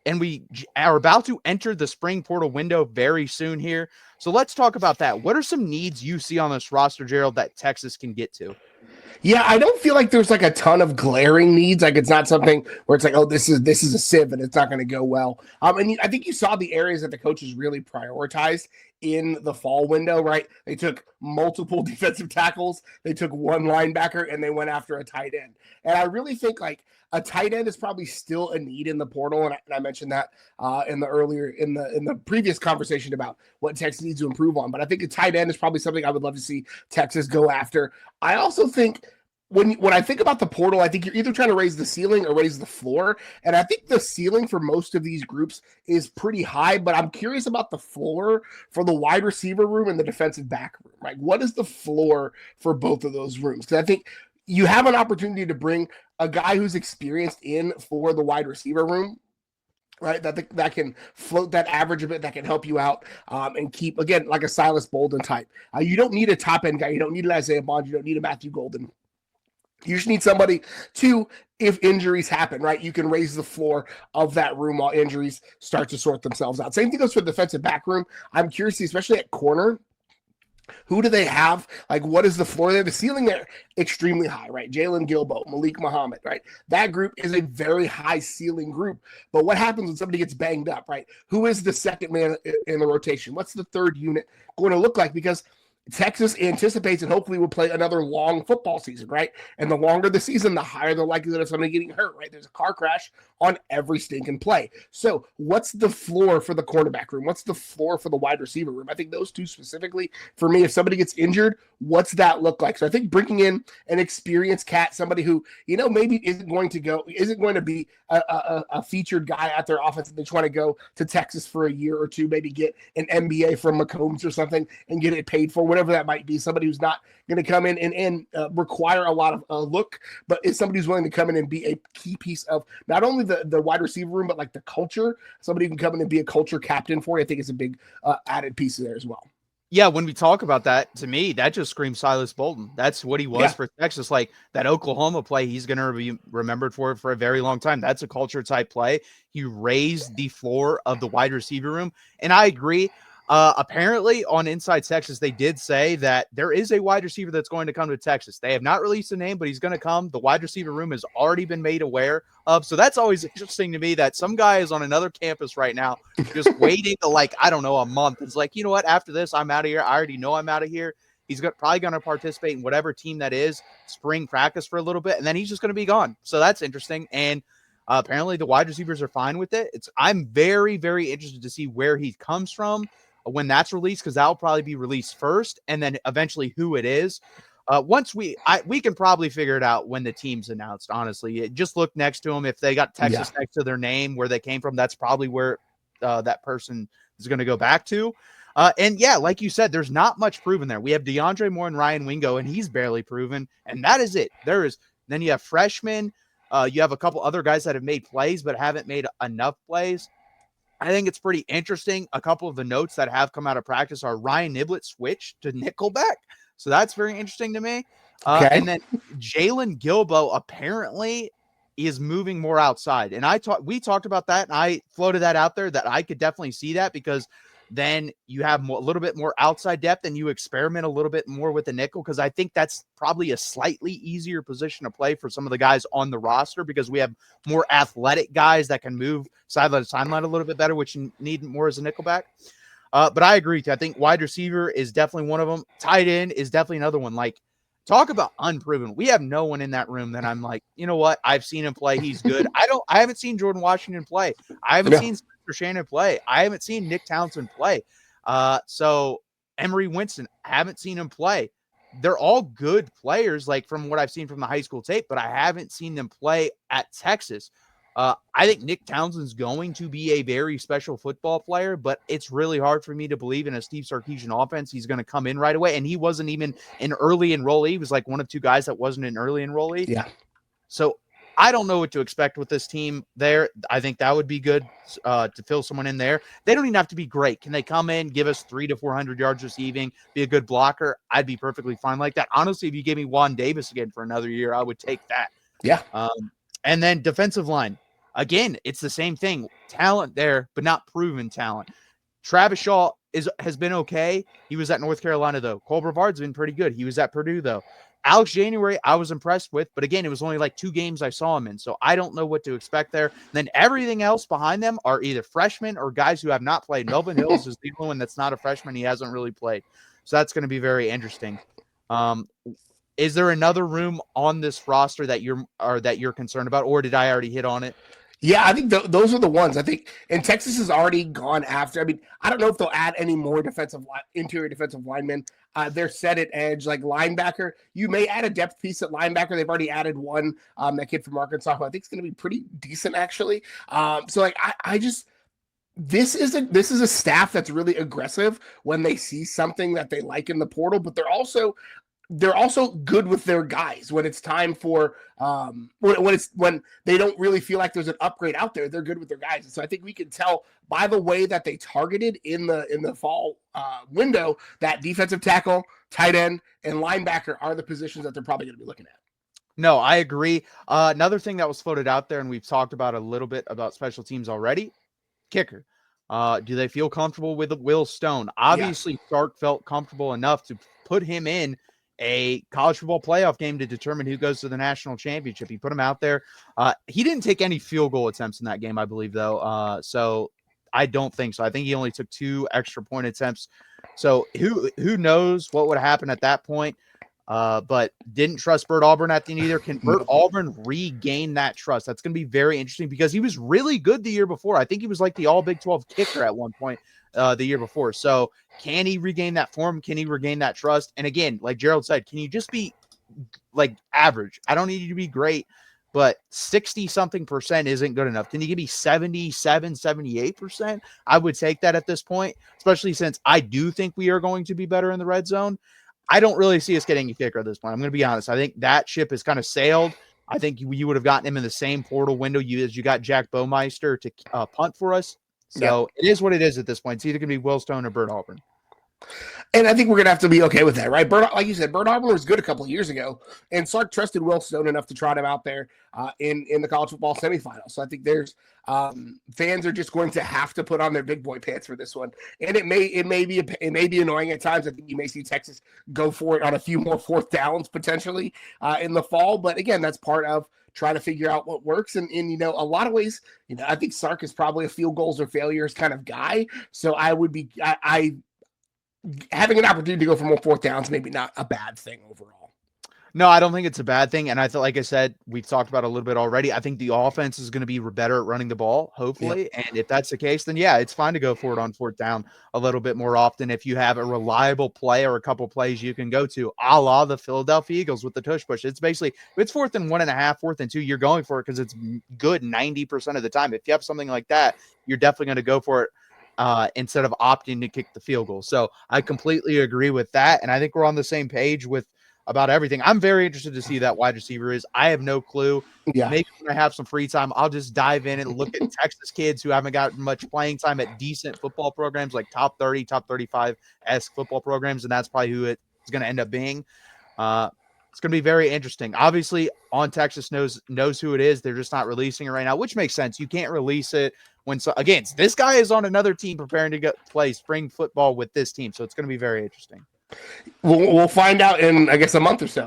and we are about to enter the spring portal window very soon here. So let's talk about that. What are some needs you see on this roster, Gerald, that Texas can get to? Yeah, I don't feel like there's like a ton of glaring needs. Like it's not something where it's like, oh, this is a sieve and it's not going to go well. And I think you saw the areas that the coaches really prioritized in the fall window, right? They took multiple defensive tackles, they took one linebacker, and they went after a tight end. And I really think like a tight end is probably still a need in the portal, and I mentioned that in the previous conversation about what Texas needs to improve on. But I think a tight end is probably something I would love to see Texas go after. I also think when I think about the portal, I think you're either trying to raise the ceiling or raise the floor. And I think the ceiling for most of these groups is pretty high, but I'm curious about the floor for the wide receiver room and the defensive back room. Like, what is the floor for both of those rooms? Because I think you have an opportunity to bring a guy who's experienced in for the wide receiver room, right? That can float that average a bit, that can help you out and keep, again, like a Silas Bolden type. You don't need a top end guy. You don't need an Isaiah Bond. You don't need a Matthew Golden. You just need somebody to, if injuries happen, right, you can raise the floor of that room while injuries start to sort themselves out. Same thing goes for the defensive back room. I'm curious, especially at corner, who do they have? Like, what is the floor there? The ceiling there, extremely high, right? Jalen Gilbo, Malik Muhammad, right? That group is a very high ceiling group. But what happens when somebody gets banged up, right? Who is the second man in the rotation? What's the third unit going to look like? Because Texas anticipates and hopefully will play another long football season, right? And the longer the season, the higher the likelihood of somebody getting hurt, right? There's a car crash on every stinking play. So what's the floor for the cornerback room? What's the floor for the wide receiver room? I think those two specifically, for me, if somebody gets injured, what's that look like? So I think bringing in an experienced cat, somebody who, maybe isn't going to be a featured guy at their offense, and they just want to go to Texas for a year or two, maybe get an MBA from McCombs or something and get it paid for, whatever that might be. Somebody who's not going to come in and require a lot of look, but is somebody who's willing to come in and be a key piece of not only the wide receiver room, but like the culture. Somebody who can come in and be a culture captain for you. I think it's a big added piece there as well. Yeah, when we talk about that, to me, that just screams Silas Bolden. That's what he was for Texas. Like that Oklahoma play, he's going to be remembered for a very long time. That's a culture type play. He raised the floor of the wide receiver room. And I agree. Apparently on Inside Texas, they did say that there is a wide receiver that's going to come to Texas. They have not released a name, but he's going to come. The wide receiver room has already been made aware of. So that's always interesting to me that some guy is on another campus right now, just waiting to a month. It's like, you know what? After this, I'm out of here. I already know I'm out of here. He's probably going to participate in whatever team that is, spring practice for a little bit, and then he's just going to be gone. So that's interesting. And apparently the wide receivers are fine with it. I'm very, very interested to see where he comes from when that's released, because that'll probably be released first, and then eventually who it is. Once we can probably figure it out when the team's announced, honestly. Just look next to them. If they got Texas next to their name, where they came from, that's probably where that person is going to go back to. And yeah, like you said, there's not much proven there. We have DeAndre Moore and Ryan Wingo, and he's barely proven, and that is it. Then you have freshmen. You have a couple other guys that have made plays but haven't made enough plays. I think it's pretty interesting. A couple of the notes that have come out of practice are Ryan Niblett switched to nickelback. So that's very interesting to me. And then Jalen Gilbo apparently is moving more outside. And we talked about that, and I floated that out there that I could definitely see that, because then you have a little bit more outside depth and you experiment a little bit more with the nickel, because I think that's probably a slightly easier position to play for some of the guys on the roster, because we have more athletic guys that can move sideline to sideline a little bit better, which you need more as a nickelback. But I agree with you. I think wide receiver is definitely one of them. Tight end is definitely another one. Like, talk about unproven. We have no one in that room that I'm like, you know what? I've seen him play. He's good. I haven't seen Jordan Washington play. I haven't seen Spencer Shannon play. I haven't seen Nick Townsend play. So Emery Winston, I haven't seen him play. They're all good players, like from what I've seen from the high school tape, but I haven't seen them play at Texas. I think Nick Townsend's going to be a very special football player, but it's really hard for me to believe in a Steve Sarkisian offense he's going to come in right away. And he wasn't even an early enrollee. He was like one of two guys that wasn't an early enrollee. Yeah. So I don't know what to expect with this team there. I think that would be good to fill someone in there. They don't even have to be great. Can they come in, give us 300 to 400 yards receiving, be a good blocker? I'd be perfectly fine like that. Honestly, if you gave me Juan Davis again for another year, I would take that. Yeah. And then defensive line. again, it's the same thing. Talent there, but not proven talent. Travis Shaw has been okay. He was at North Carolina, though. Cole Brevard's been pretty good. He was at Purdue, though. Alex January, I was impressed with, but again, it was only like 2 games I saw him in, so I don't know what to expect there. And then everything else behind them are either freshmen or guys who have not played. Melvin Hills is the only one that's not a freshman. He hasn't really played, so that's going to be very interesting. Is there another room on this roster that you're concerned about, or did I already hit on it? Yeah, I think those are the ones. I think, and Texas has already gone after. I mean, I don't know if they'll add any more interior defensive linemen. They're set at edge, like linebacker. You may add a depth piece at linebacker. They've already added one, that kid from Arkansas, who I think is going to be pretty decent, actually. So like, I just. This is a staff that's really aggressive when they see something that they like in the portal, but they're also good with their guys when it's time for when they don't really feel like there's an upgrade out there. They're good with their guys, and so I think we can tell by the way that they targeted in the fall window that defensive tackle, tight end, and linebacker are the positions that they're probably going to be looking at. No, I agree. Another thing that was floated out there, and we've talked about a little bit about special teams already. Kicker. Do they feel comfortable with Will Stone? Obviously, Sark felt comfortable enough to put him in a college football playoff game to determine who goes to the national championship. He put him out there. He didn't take any field goal attempts in that game, I believe, though. So I don't think so. I think he only took 2 extra point attempts. So who knows what would happen at that point? But didn't trust Bert Auburn at the end either. Can Bert Auburn regain that trust? That's going to be very interesting because he was really good the year before. I think he was like the all Big 12 kicker at one point the year before. So can he regain that form? Can he regain that trust? And again, like Gerald said, can you just be like average? I don't need you to be great, but 60 something % isn't good enough. Can you give me 77, 78%? I would take that at this point, especially since I do think we are going to be better in the red zone. I don't really see us getting a kicker at this point. I'm going to be honest. I think that ship has kind of sailed. I think you would have gotten him in the same portal window as you got Jack Baumeister to punt for us. So It is what it is at this point. It's either going to be Will Stone or Bert Auburn. And I think we're going to have to be okay with that, right? Like you said, Bert Auburn was good a couple of years ago, and Sark trusted Will Stone enough to trot him out there in the college football semifinal. So I think there's fans are just going to have to put on their big boy pants for this one, and it may be annoying at times. I think you may see Texas go for it on a few more 4th downs potentially in the fall, but again, that's part of trying to figure out what works. And a lot of ways, I think Sark is probably a field goals or failures kind of guy. So I would be having an opportunity to go for more 4th downs, maybe not a bad thing overall. No, I don't think it's a bad thing. And I feel like I said, we've talked about it a little bit already. I think the offense is going to be better at running the ball, hopefully. Yep. And if that's the case, then yeah, it's fine to go for it on 4th down a little bit more often. If you have a reliable play or a couple plays you can go to, a la the Philadelphia Eagles with the tush push. It's basically, if it's 4th and 1.5, 4th and 2, you're going for it because it's good 90% of the time. If you have something like that, you're definitely going to go for it. Instead of opting to kick the field goal. So I completely agree with that. And I think we're on the same page with about everything. I'm very interested to see that wide receiver is. I have no clue. Yeah. Maybe when I have some free time, I'll just dive in and look at Texas kids who haven't gotten much playing time at decent football programs like top 30, top 35-esque football programs. And that's probably who it's going to end up being. It's going to be very interesting. Obviously, On Texas knows who it is. They're just not releasing it right now, which makes sense. You can't release it again, this guy is on another team preparing to play spring football with this team. So it's going to be very interesting. We'll find out in, I guess, a month or so.